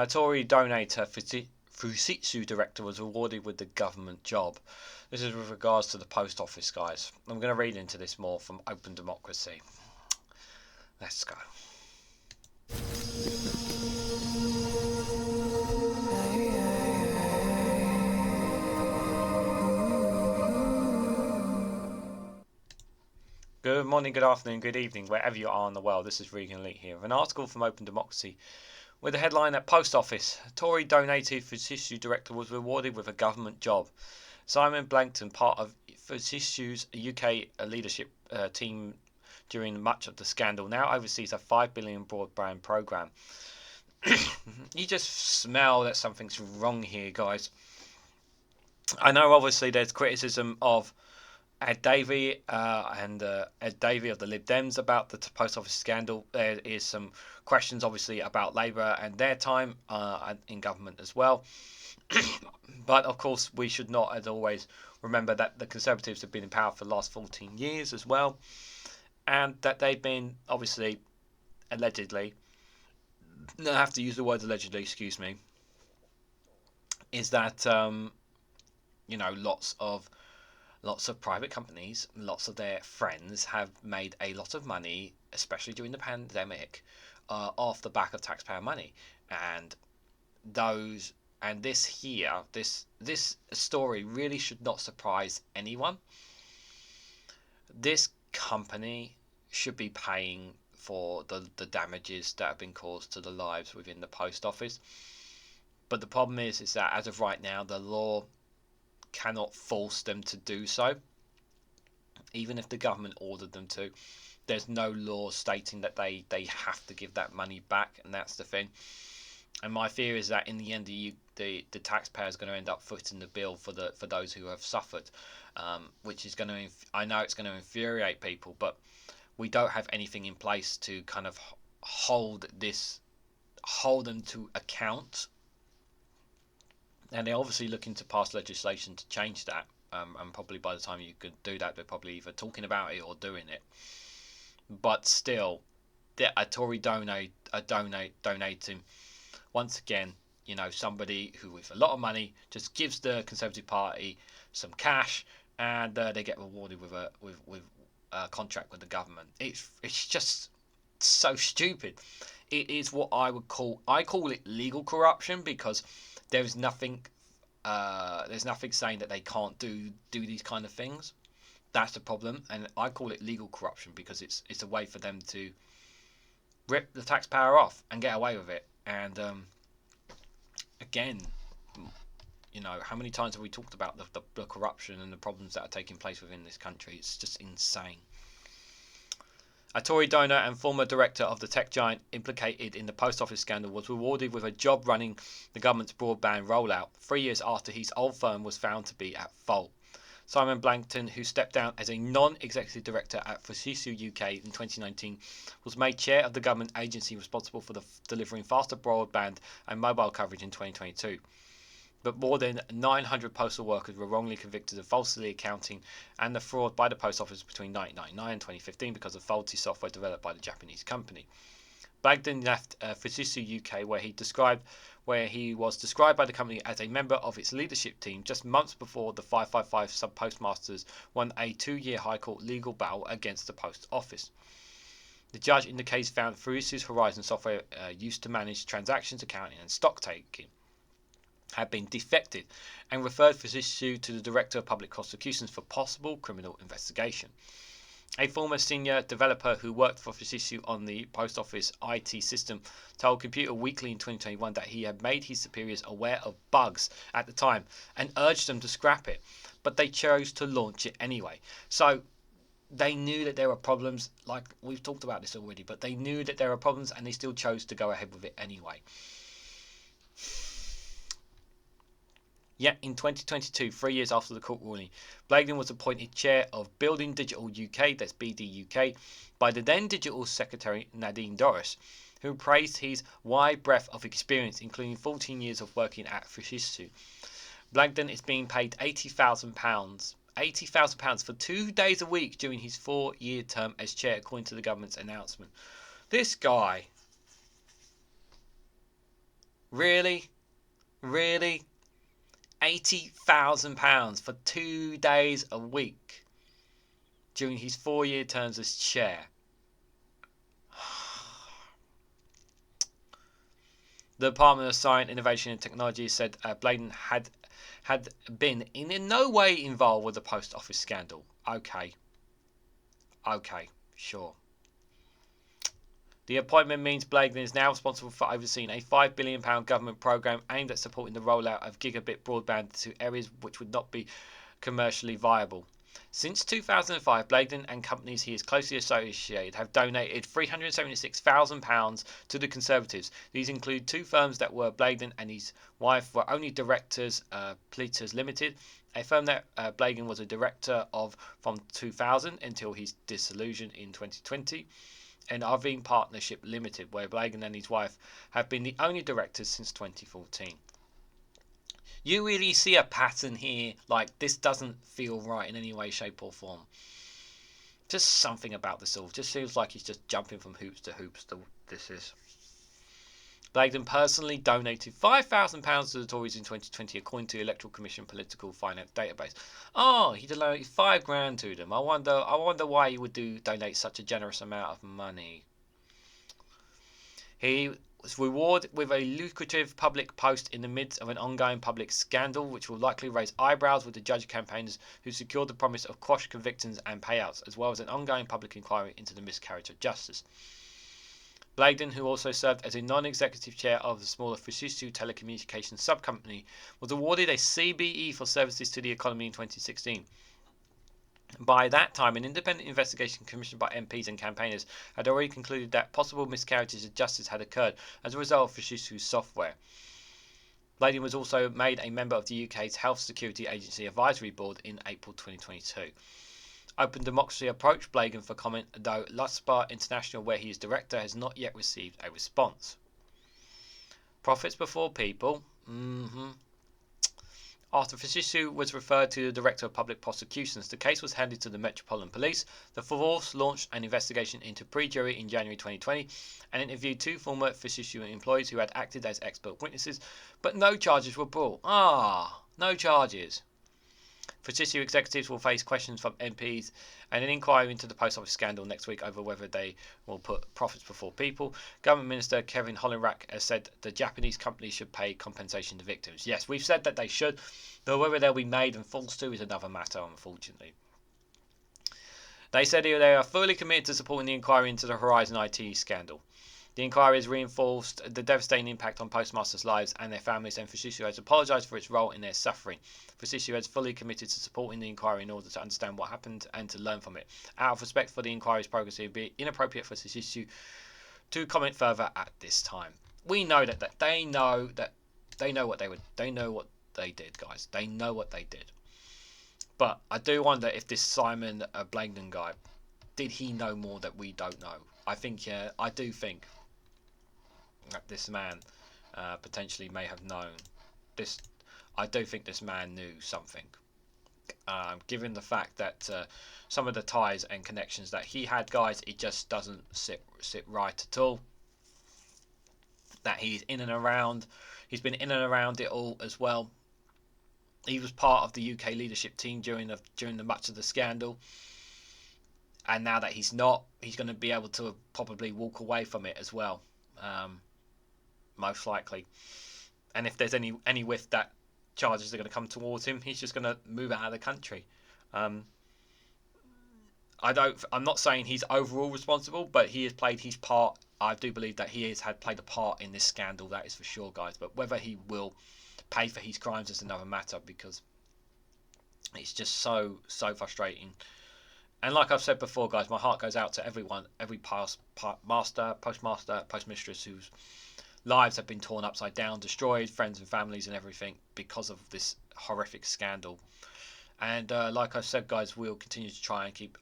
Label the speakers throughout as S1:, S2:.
S1: Tory donator Fujitsu director was awarded with the government job. This is with regards to the post office, guys. I'm going to read into this more from Open Democracy. Let's go. Good morning, good afternoon, good evening, wherever you are in the world. This is REGANELITE here with an article from Open Democracy with the headline at Post Office. Tory donated Fujitsu director was rewarded with a government job. Simon Blagden, part of Fujitsu's UK leadership team during much of the scandal, now oversees a $5 billion broadband program. You just smell that something's wrong here, guys. I know obviously there's criticism of Ed Davey Ed Davey of the Lib Dems about the post office scandal. There is some questions obviously about Labour and their time in government as well. But of course we should not, as always, remember that the Conservatives have been in power for the last 14 years as well, and that they've been obviously allegedly, I have to use the word allegedly, excuse me, is that lots of private companies, lots of their friends have made a lot of money, especially during the pandemic, off the back of taxpayer money, and this story really should not surprise anyone. This company should be paying for the damages that have been caused to the lives within the post office. But the problem is that as of right now, the law cannot force them to do so, even if the government ordered them to. There's no law stating that they have to give that money back, and that's the thing. And my fear is that in the end, the taxpayer is going to end up footing the bill for those who have suffered, which is going to, I know it's going to infuriate people, but we don't have anything in place to kind of hold them to account. And they're obviously looking to pass legislation to change that. And probably by the time you could do that, they're probably either talking about it or doing it. But still, a Tory donating, once again, somebody who with a lot of money just gives the Conservative Party some cash, and they get rewarded with a contract with the government. It's just so stupid. It is what I call it legal corruption, because there's nothing saying that they can't do these kind of things. That's the problem, and I call it legal corruption because it's a way for them to rip the taxpayer off and get away with it. And again, how many times have we talked about the corruption and the problems that are taking place within this country? It's just insane. A Tory donor and former director of the tech giant implicated in the post office scandal was rewarded with a job running the government's broadband rollout 3 years after his old firm was found to be at fault. Simon Blagden, who stepped down as a non-executive director at Fujitsu UK in 2019, was made chair of the government agency responsible for delivering faster broadband and mobile coverage in 2022. But more than 900 postal workers were wrongly convicted of falsely accounting and the fraud by the post office between 1999 and 2015 because of faulty software developed by the Japanese company. Blagden left Fujitsu UK, where he was described by the company as a member of its leadership team, just months before the 555 sub-postmasters won a 2-year High Court legal battle against the post office. The judge in the case found Fujitsu's Horizon software used to manage transactions, accounting and stock taking had been defective, and referred Fujitsu to the Director of Public Prosecutions for possible criminal investigation. A former senior developer who worked for Fujitsu on the post office IT system told Computer Weekly in 2021 that he had made his superiors aware of bugs at the time and urged them to scrap it, but they chose to launch it anyway. So they knew that there were problems, like we've talked about this already, but they knew that there were problems and they still chose to go ahead with it anyway. Yet in 2022, 3 years after the court ruling, Blagden was appointed chair of Building Digital UK, that's BD UK, by the then Digital Secretary Nadine Dorris, who praised his wide breadth of experience, including 14 years of working at Fujitsu. Blagden is being paid £80,000 for 2 days a week during his 4-year term as chair, according to the government's announcement. This guy Really? Really? £80,000 for 2 days a week during his 4-year terms as chair. The Department of Science, Innovation and Technology said Blagden had been in no way involved with the post office scandal. Okay, sure. The appointment means Blagden is now responsible for overseeing a £5 billion government programme aimed at supporting the rollout of gigabit broadband to areas which would not be commercially viable. Since 2005, Blagden and companies he is closely associated have donated £376,000 to the Conservatives. These include 2 firms that were Blagden and his wife were only directors, Plitters Limited, a firm that Blagden was a director of from 2000 until his dissolution in 2020, and Arvine Partnership Limited, where Blagden and his wife have been the only directors since 2014. You really see a pattern here, like this doesn't feel right in any way, shape or form. Just something about this all just feels like he's just jumping from hoops to hoops. This is. Blagden personally donated £5,000 to the Tories in 2020, according to the Electoral Commission Political Finance Database. Oh, he donated £5,000 to them. I wonder why he would donate such a generous amount of money. He was rewarded with a lucrative public post in the midst of an ongoing public scandal, which will likely raise eyebrows with the judge campaigners who secured the promise of quash convictions and payouts, as well as an ongoing public inquiry into the miscarriage of justice. Blagden, who also served as a non-executive chair of the smaller Fujitsu telecommunications sub-company, was awarded a CBE for services to the economy in 2016. By that time, an independent investigation commissioned by MPs and campaigners had already concluded that possible miscarriages of justice had occurred as a result of Fujitsu's software. Blagden was also made a member of the UK's Health Security Agency Advisory Board in April 2022. Open Democracy approached Blagden for comment, though Lusbar International, where he is director, has not yet received a response. Profits before people. After Fujitsu was referred to the Director of Public Prosecutions, the case was handed to the Metropolitan Police. The force launched an investigation into pre-jury in January 2020 and interviewed 2 former Fujitsu employees who had acted as expert witnesses, but no charges were brought. No charges. Fujitsu executives will face questions from MPs and an inquiry into the post office scandal next week over whether they will put profits before people. Government Minister Kevin Hollenrack has said the Japanese companies should pay compensation to victims. Yes, we've said that they should, though whether they'll be made and forced to is another matter, unfortunately. They said they are fully committed to supporting the inquiry into the Horizon IT scandal. The inquiry has reinforced the devastating impact on postmasters' lives and their families, and Fujitsu has apologised for its role in their suffering. Fujitsu has fully committed to supporting the inquiry in order to understand what happened and to learn from it. Out of respect for the inquiry's progress, it would be inappropriate for Fujitsu to comment further at this time. We know that they know what they did, guys. They know what they did. But I do wonder if this Simon Blagden guy, did he know more that we don't know? I do think that this man potentially may have known this. I do think this man knew something, given the fact that some of the ties and connections that he had, guys, it just doesn't sit right at all. That he's in and around, he's been in and around it all as well. He was part of the UK leadership team during the much of the scandal. And now that he's not, he's going to be able to probably walk away from it as well, most likely. And if there's any whiff that charges are going to come towards him, he's just going to move out of the country. I'm not saying he's overall responsible, but he has played his part. I do believe that he had played a part in this scandal. That is for sure, guys. But whether he will pay for his crimes is another matter, because it's just so frustrating. And like I've said before, guys, my heart goes out to everyone, every postmaster, postmistress whose lives have been torn upside down, destroyed, friends and families and everything because of this horrific scandal. And like I said, guys, we'll continue to try to keep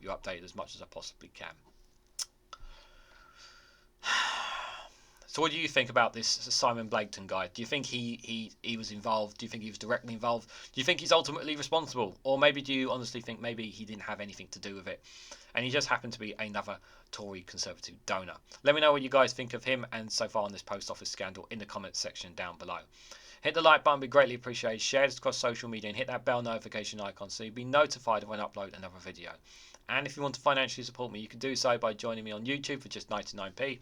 S1: you updated as much as I possibly can. So what do you think about this Simon Blagden guy? Do you think he was involved? Do you think he was directly involved? Do you think he's ultimately responsible? Or maybe do you honestly think maybe he didn't have anything to do with it and he just happened to be another Tory Conservative donor? Let me know what you guys think of him and so far on this post office scandal in the comments section down below. Hit the like button, be greatly appreciated. Share this across social media and hit that bell notification icon so you'll be notified when I upload another video. And if you want to financially support me, you can do so by joining me on YouTube for just 99p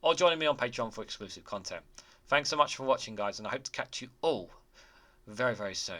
S1: or joining me on Patreon for exclusive content. Thanks so much for watching, guys, and I hope to catch you all very, very soon.